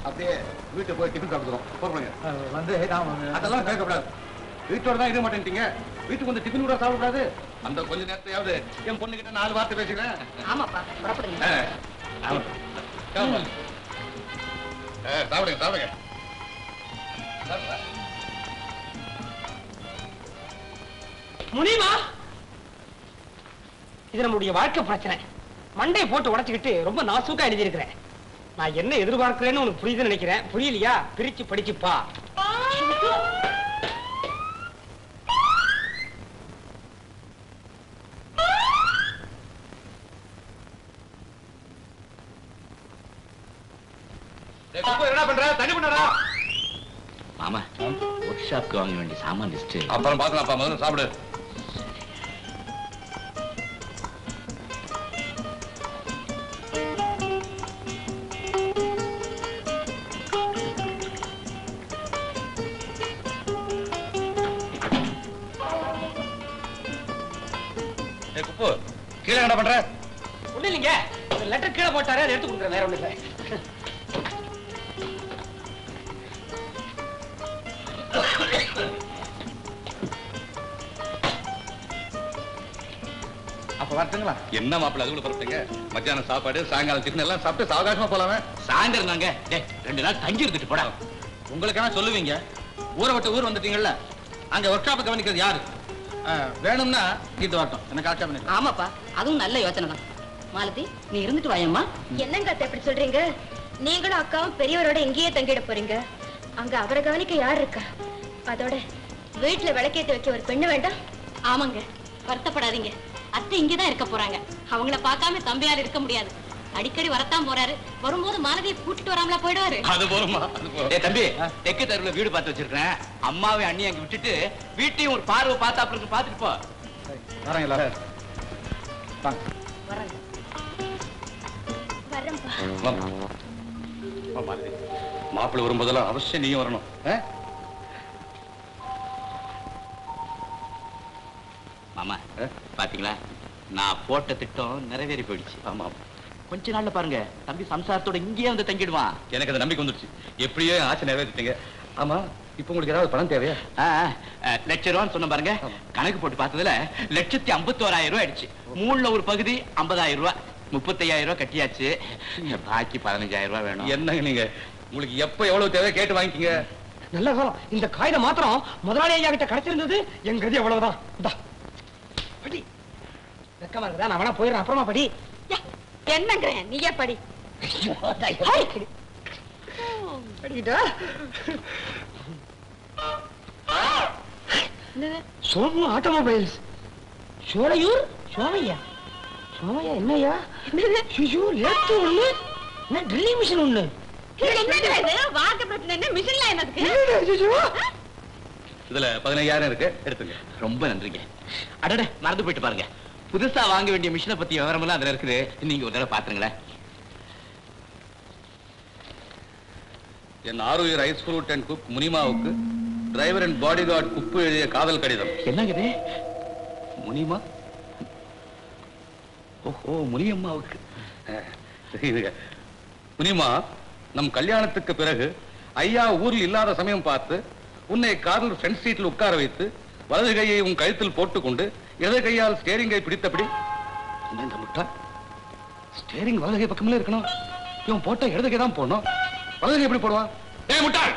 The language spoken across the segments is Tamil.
அப்படியே வீட்டு போய் டிஃபன் சாப்பிடுறோம் போறீங்க வந்து அதெல்லாம் கேட்கக்கூடாது. வீட்டோட தான் இருக்க மாட்டேன்ட்டீங்க. வீட்டுக்கு வந்து டிஃபன் கூட சாப்பிடக்கூடாது. அந்த கொஞ்ச நேரத்தையாவது என் பொண்ணு கிட்ட 4 வார்த்தை பேசுகிறேன். ஆமாப்பா புறப்படுங்க. சாப்பிடுங்க சாப்பிடுங்க. முனிமா, இது நம்முடைய வாழ்க்கை பிரச்சனை. மண்டையை போட்டு உடைச்சுக்கிட்டு ரொம்ப நாசூக்கா எழுதியிருக்கிறேன். நான் என்ன எதிர்பார்க்கிறேன்னு உனக்கு புரியுதுன்னு நினைக்கிறேன். புரியலையா? பிரிச்சு படிச்சுப்பா. என்ன பண்ற? தண்ணி பண்ணா மாமா, ஒர்க் ஷாப்க்கு வாங்க வேண்டிய சாமான் லிஸ்ட் அப்புறம் பாக்கலாம்ப்பா. முதல்ல சாப்பிடு. குப்பு, கீழே என்ன பண்ற? ஒண்ணு இல்லைங்க, லெட்டர் கீழே போட்டாரு, அதை எடுத்து கொடுக்குறேன். வேற ஒண்ணு இல்லை. அப்ப வரட்டுங்களா? என்ன மாப்பிள்ள அதுக்குள்ள பரப்பிங்க? மத்தியானம் சாப்பாடு, சாயங்காலம் டிஃபன் எல்லாம் சாப்பிட்டு சாவகாசமா போலாமே. சாயந்தரம் தாங்க 2 நாள் தங்கி இருந்துட்டு போடா. உங்களுக்கான சொல்லுவீங்க. ஊரை விட்டு ஊர் வந்துட்டீங்கல்ல, அங்க ஒர்க் ஷாப் கவனிக்கிறது யாரு? வேணும்னா இது வரட்டும். எனக்கு ஆட்சேபம் இல்லை. ஆமாப்பா, அதுவும் நல்ல யோசனை தான். மாலதி, நீ இருந்துட்டு வாயம்மா. என்னங்க அத்தை எப்படி சொல்றீங்க? நீங்களும் அக்காவும் பெரியவரோட எங்கேயே தங்கிட போறீங்க. அங்க அவரை கவனிக்க யார் இருக்கா? அதோட வீட்டுல விளக்கேத்தி வைக்க ஒரு பெண்ணு வேண்டாம்? ஆமாங்க, வருத்தப்படாதீங்க. அத்தை இங்கதான் இருக்க போறாங்க. அவங்கள பார்க்காம தம்பியால் இருக்க முடியாது. அடிக்கடி வரத்தான் போறாரு. வரும்போது மாலதியை கூட்டிட்டு வராமலா போயிடுவாரு. அது போருமா? தம்பி, தெற்கு தெருவில் வீடு பார்த்து வச்சிருக்கேன். அம்மாவை அண்ணி அங்க விட்டுட்டு வீட்டையும் ஒரு பார்வை பார்த்தா அப்புறம் பார்த்துட்டு போ. வரேன் எல்லாரும். மாப்பிள்ளை வரும்போதெல்லாம் அவசியம் நீயும் வரணும். மாமா, பாத்தீங்களா, நான் போட்ட திட்டம் நிறைவேறி போயிடுச்சு. ஆமா, கொஞ்ச நாள்ல பாருங்க, தம்பி சம்சாரத்தோட இங்கேயே வந்து தங்கிடுவான். எனக்கு அந்த நம்பிக்கை வந்துருச்சு. எப்படியோ ஆசை நிறைவேற்றிட்டீங்க. ஆமா, இப்ப உங்களுக்கு ஏதாவது பணம் தேவையா? லட்சம் சொன்ன பாருங்க. கணக்கு போட்டு பார்த்ததுல 1,51,000 ஆயிடுச்சு. 3ல ஒரு பகுதி 50,000, 35,000 கட்டியாச்சு. பாக்கி 15,000 வேணும். என்னங்க நீங்க, உங்களுக்கு எப்ப எவ்வளவு தேவை கேட்டு வாங்கிக்கீங்க. நல்ல காலம். இந்த காகிதம் மாத்திரம் முதலாளி ஐயா கிட்ட கிடைச்சிருந்தது. எங்க கதி அவ்வளவுதான். படி. வெக்கமா இருக்குதா? நான் வேணா போயிடுறேன். அப்புறமா படி. என்னங்கிறேன், நீயே படி. சோமு ஆட்டோமொபைல்ஸ், சோழையூர் சோமையா. சோமையா என்னையா? லேட்டு ஒண்ணு, என்ன ட்ரில்லிங் மிஷின் ஒண்ணு. வாக்க பிரச்சனை என்ன, மிஷின்ல என்னதுக்கு? இதுல 15,000 இருக்கு, எடுத்துங்க. ரொம்ப நன்றிங்க. அடட, மறந்து போயிட்டு பாருங்க. புதுசா வாங்க வேண்டிய மிஷினை பத்தி விவரமெல்லாம் அதுல இருக்குது. நீங்க ஒரு தடவை பாத்துருங்களேன். என் ஆருயிர் ஐஸ் ஃப்ரூட் அண்ட் குக் முனிமாவுக்கு driver and body guard Kuppu எழுதிய காதல் கடிதம். என்னங்க இது? முனிமா? ஓஹோ, முனியம்மாவுக்கு. முனிமா, நம் கல்யாணத்துக்கு பிறகு ஐயா ஊரில் இல்லாத சமயம் பார்த்து உன்னை காரில் ஃப்ரண்ட் சீட்டில் உட்கார வைத்து வலது கையை உன் கழுத்தில் போட்டுக்கொண்டு இடது கையால் ஸ்டேரிங்கை பிடித்தபடி. இந்த முட்டா, ஸ்டேரிங் வலது கை பக்கமே இருக்கணும். இவன் போட்ட இடது கை தான் போடணும். வலது கை எப்படி போடுவான்? முட்டாள்,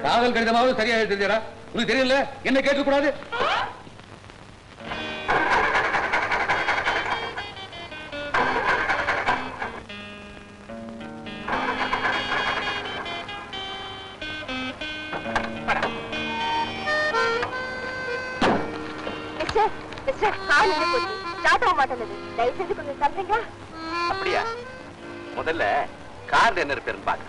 காதல் கடிதமாவது சரியா எழுதியா? உனக்கு தெரியல, என்ன கேட்கக்கூடாது. அப்படியா? முதல்ல கார்டு என்ன ரிப்பேர்னு பாக்க.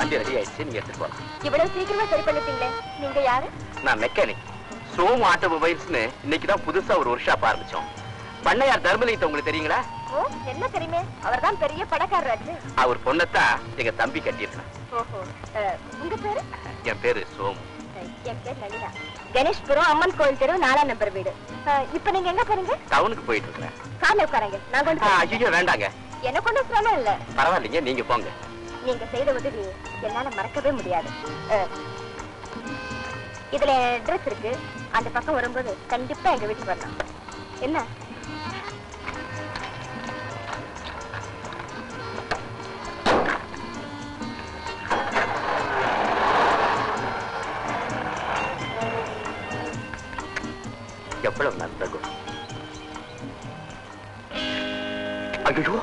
வண்டி ரெடி ஆயிடுச்சு, நீங்க எடுத்துட்டு போலாம். இவ்வளவு சீக்கிரமா சரி பண்ணிட்டீங்களே, நீங்க யாரு? நான் மெக்கானிக். சோம் ஆட்டோமொபைல்ஸ்னு இன்னைக்குதான் புதுசா ஒரு ஒர்க் ஷாப் ஆரம்பிச்சோம். பண்ணையார் தர்மலிங்கத்தை உங்களுக்கு தெரியுங்களா? ஓ, என்ன தெரியுமே, அவர்தான் பெரிய பணக்காரராச்சு. அவர் பொண்ணத்தான் எங்க தம்பி கட்டியிருக்கான். ஓஹோ, உங்க பேரு? என் பேரு சோம். என் பேர் லலிதா. கணேஷ்புரம் அம்மன் கோயில் தெரு 4ஆம் நம்பர் வீடு. இப்ப நீங்க எங்க போறீங்க? டவுனுக்கு போயிட்டு இருக்கிறேன். கார்ல உட்காருங்க, நான் கொண்டு ஐயோ வேண்டாங்க. என்ன கொண்டு போறேன் இல்ல. பரவாயில்லைங்க, நீங்க போங்க. நீங்க செய்த உதவி என்னால மறக்கவே முடியாது. இதுல அட்ரஸ் இருக்கு, அந்த பக்கம் வரும்போது கண்டிப்பா எங்க வீட்டுக்கு வரலாம். என்ன? எவ்வளவு நல்லது. ஐயோ,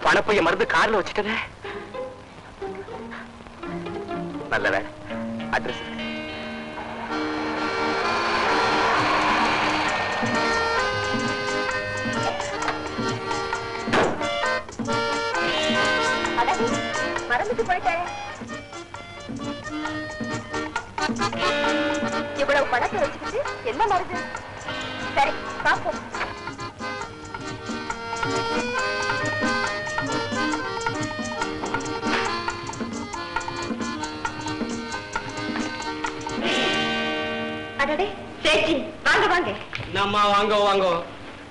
பணப்பைய மருந்து கார்ல வச்சுட்டேனே. நல்ல வேலை, அட்ரஸ் மறந்துட்டு போயிட்டேன். இவ்வளவு பணத்தை வச்சுக்கிட்டு என்ன மருந்து? சரி, பாப்போம். அடடே, சேச்சி, வாங்க வாங்க. நம்ம வாங்க.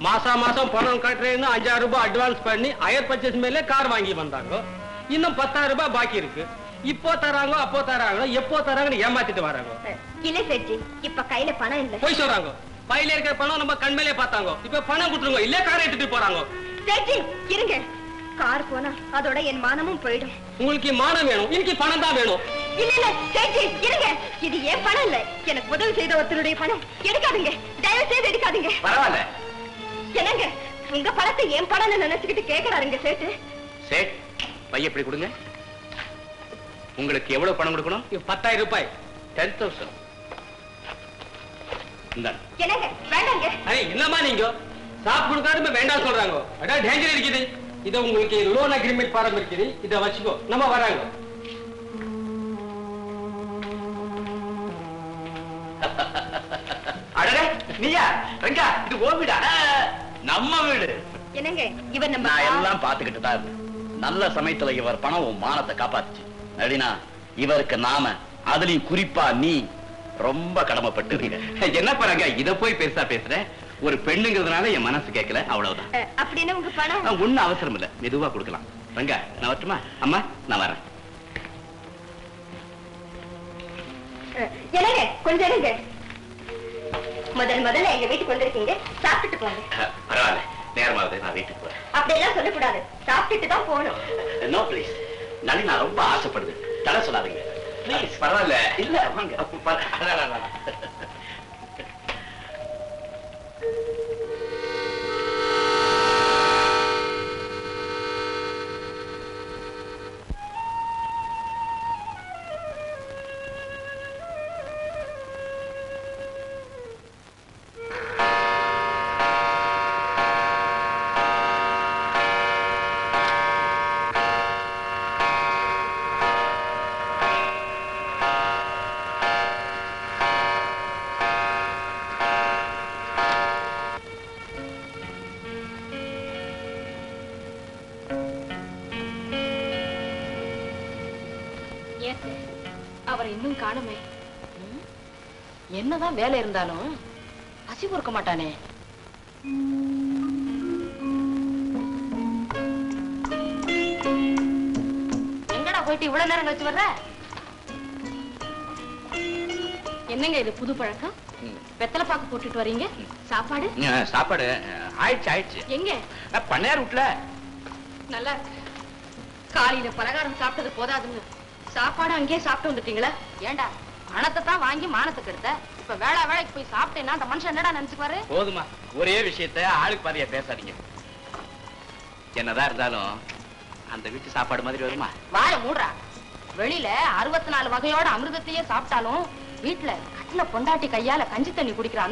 மாசம் பணம் கட்டுறேன்னு 5000 ரூபாய் அட்வான்ஸ் பண்ணி ஹையர் பர்ச்சேஸ் மேல கார் வாங்கி வந்தாங்க. இன்னும் 10,000 ரூபாய் பாக்கி இருக்கு. இப்போ தராங்க, அப்போ தராங்க, எப்போ தராங்கன்னு ஏமாத்திட்டு வராங்க. இல்ல சேச்சி, இப்ப கையில பணம் இல்ல. போய் சொல்றாங்க. பையில இருக்கிற பணம் நம்ம கண்மேலே பார்த்தாங்க. இப்ப பணம் கொடுத்துருங்க, இல்ல காரை எடுத்துட்டு போறாங்க. சேச்சி இருங்க, கார் போனா அதோட என் மானமும் போயிடும். உங்களுக்கு மானம் வேணும், இன்னைக்கு பணம் தான் வேணும். இல்ல சேச்சி இருங்க, இது ஏன் பணம் இல்ல, எனக்கு உதவி செய்த ஒருத்தருடைய பணம். எடுக்காதீங்க, தயவு செய்து எடுக்காதீங்க. பரவாயில்ல. என்னங்க, உங்க பணத்தை என் பணம்னு நினைச்சுக்கிட்டு கேட்கறாருங்க சேட்டு. சேட், பைய எப்படி கொடுங்க. உங்களுக்கு எவ்வளவு பணம் கொடுக்கணும்? 10,000 ரூபாய். 10,000. என்னங்க, வேண்டாங்க. என்னமா நீங்க சாப் கொடுக்காரு வேண்டாம் சொல்றாங்க. அடா டேஞ்சர் இருக்குது. இத உங்களுக்கு லோன் அக்ரிமெண்ட் பாரம் இருக்குது, இத வச்சுக்கோ, நம்ம வராங்க. அடடே, நீயா ரங்கா, இது ஓ வீடா? நம்ம வீடு. என்னங்க, இவர் நம்ம நான் எல்லாம் பாத்துக்கிட்டு தான் இருந்தேன். நல்ல சமயத்துல இவர் பணம் உன் மானத்தை காப்பாத்துச்சு. நடினா இவருக்கு நாம, அதுலயும் குறிப்பா நீ ரொம்ப கடமைப்பட்டு இருக்க. என்ன பாருங்க, இத போய் பெருசா பேசுறேன். ஒரு பெண்ணுங்கிறதுனால என் மனசு கேட்கல, அவ்வளவுதான். அப்படின்னு உங்க பணம் ஒண்ணும் அவசரம் இல்ல, மெதுவா கொடுக்கலாம். ரங்கா, நான் வரட்டுமா? அம்மா, நான் வரேன். என்னங்க, கொஞ்சம் இருங்க. முதல்ல எங்க வீட்டுக்கு வந்திருக்கீங்க, சாப்பிட்டுட்டு போங்க. பரவாயில்ல, நேரமாவது, நான் வீட்டுக்கு போறேன். அப்படியெல்லாம் சொல்லக்கூடாது, சாப்பிட்டுட்டு தான் போகணும். நோ ப்ளீஸ், நளி நான் ரொம்ப ஆசைப்படுது, தடை சொல்லாதீங்க ப்ளீஸ். பரவாயில்ல, இல்ல வாங்க. அவரை இன்னும் காணுமே. என்னதான் வேலை இருந்தாலும் பசி பொறுக்க மாட்டானே. எங்கடா போயிட்டு இவ்வளவு நேரம் கழிச்சு வர்ற? என்னங்க இது புது பழக்கம்? வெத்தலை பாக்கு போட்டுட்டு வர்றீங்க. சாப்பாடு சாப்பாடு ஆயிடுச்சு. எங்க? பண்ணையார் வீட்டுல. நல்லா இருக்கு. காலையில பலகாரம் சாப்பிட்டது போதாதுன்னு சாப்பாடு அங்கேயே சாப்பிட்டு வந்துட்டீங்களா? ஏண்டா பணத்தை தான் வாங்கி மானத்துக்கு எடுத்த, இப்ப வேலைக்கு போய் சாப்பிட்டேன்னா அந்த மனுஷன் என்னடா நினைச்சுக்குவாரு? போதுமா, ஒரே விஷயத்த ஆளுக்கு பாதியா பேசாதீங்க. என்னதான் இருந்தாலும் அந்த வீட்டு சாப்பாடு மாதிரி வருமா? வாய மூடுறா. வெளியில 64 வகையோட அமிர்தத்தையே சாப்பிட்டாலும் வீட்டுல கட்டின பொண்டாட்டி கையால கஞ்சி தண்ணி குடிக்கிற அந்த